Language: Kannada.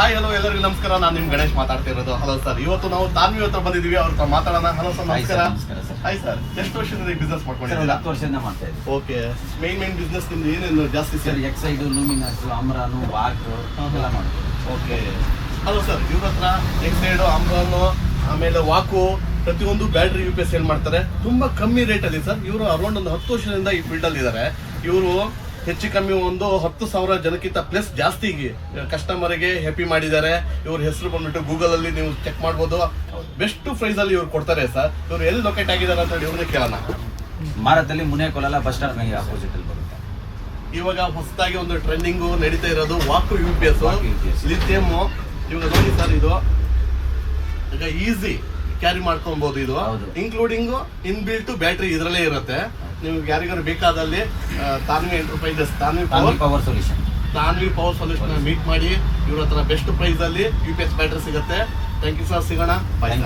ಹಾಯ್ ಹಲೋ ಎಲ್ಲರಿಗೂ ನಮಸ್ಕಾರ. ನಾನು ನಿಮ್ ಗಣೇಶ್ ಮಾತಾಡ್ತಿರೋದು. ಹಲೋ ಸರ್, ಇವತ್ತು ನಾವು ತಾನ್ವಿ ಹತ್ರ ಬಂದಿದ್ದೀವಿ. ಅವ್ರ ಹತ್ರ ಮಾತಾಡೋಣ. ಹಲೋ ಸರ್, ನಮಸ್ಕಾರ. ಹಾಯ್ ಸರ್, ಎಷ್ಟು ವರ್ಷದಿಂದ ಬಿಸ್ನೆಸ್ ಮಾಡ್ಕೊಂಡಿದ್ದೀರಾ? 10 ವರ್ಷದಿಂದ ಮಾಡ್ತಾ ಇದ್ದೀವಿ. ಓಕೆ, ಮೇನ್ ಬಿಸ್ನೆಸ್ ನಿಮ್ದು ಏನೇನು ಜಾಸ್ತಿ ಸರ್? ಎಕ್ಸೈಡ್, ಲೂಮಿನಸ್, ಅಮ್ರಾನು, ವಾಕ್ರು ಎಲ್ಲ ಮಾಡ್ತೀವಿ. ಓಕೆ. ಹಲೋ ಸರ್, ಇವ್ರ ಹತ್ರ ಎಕ್ಸೈಡ್, ಅಮ್ರಾನು, ಆಮೇಲೆ ವಾಕು, ಪ್ರತಿಯೊಂದು ಬ್ಯಾಟ್ರಿ UPS ಸೇಲ್ ಮಾಡ್ತಾರೆ ತುಂಬಾ ಕಮ್ಮಿ ರೇಟ್ ಅಲ್ಲಿ ಸರ್. ಇವರು ಅರೌಂಡ್ ಒಂದು 10 ವರ್ಷದಿಂದ ಈ ಫೀಲ್ಡ್ ಅಲ್ಲಿ ಇದ್ದಾರೆ. ಇವರು ಹೆಚ್ಚು ಕಮ್ಮಿ ಒಂದು 10,000 ಜನಕ್ಕಿಂತ ಪ್ಲಸ್ ಜಾಸ್ತಿ ಕಸ್ಟಮರ್ಗೆ ಹ್ಯಾಪಿ ಮಾಡಿದ್ದಾರೆ. ಇವ್ರ ಹೆಸರು ಬಂದ್ಬಿಟ್ಟು ಗೂಗಲ್ ಅಲ್ಲಿ ನೀವು ಚೆಕ್ ಮಾಡ್ಬೋದು. ಬೆಸ್ಟ್ ಪ್ರೈಸ್ ಅಲ್ಲಿ ಇವ್ರು ಕೊಡ್ತಾರೆ ಸರ್. ಇವ್ರು ಎಲ್ಲಿ ಲೊಕೇಟ್ ಆಗಿದ್ದಾರೆ ಅಂತ ಹೇಳಿ ಇವ್ರನ್ನೇ ಕೇಳೋಣ. ಮಾರತಲ್ಲಿ ಮುನೇಕೊಲ್ಲ ಬಸ್ ಸ್ಟಾಪ್ ನಂಗೆ ಆಪೋಸಿಟ್ ಅಲ್ಲಿ ಬರುತ್ತೆ. ಇವಾಗ ಹೊಸದಾಗಿ ಒಂದು ಟ್ರೆಂಡಿಂಗ್ ನಡೀತಾ ಇರೋದು ವಾಕು UPS ಲಿಥಿಯಂ. ಇವಾಗ ನೋಡಿ ಸರ್, ಇದು ಈಗ ಈಸಿ ಕ್ಯಾರಿ ಮಾಡ್ಕೊಬಹುದು. ಇದು ಇನ್ಕ್ಲೂಡಿಂಗ್ ಇನ್ಬಿಲ್ಟ್ ಬ್ಯಾಟ್ರಿ ಇದರಲ್ಲೇ ಇರುತ್ತೆ. ನಿಮ್ಗೆ ಯಾರಿಗಾರು ಬೇಕಾದಲ್ಲಿ Tanvi enterprises, Tanvi power solution meet ಮಾಡಿ. ಇವ್ರ ಹತ್ರ ಬೆಸ್ಟ್ ಪ್ರೈಸ್ ಅಲ್ಲಿ UPS ಬ್ಯಾಟ್ರಿ ಸಿಗುತ್ತೆ. ಥ್ಯಾಂಕ್ ಯು ಸರ್, ಸಿಗೋಣ. ಬಾಯ್.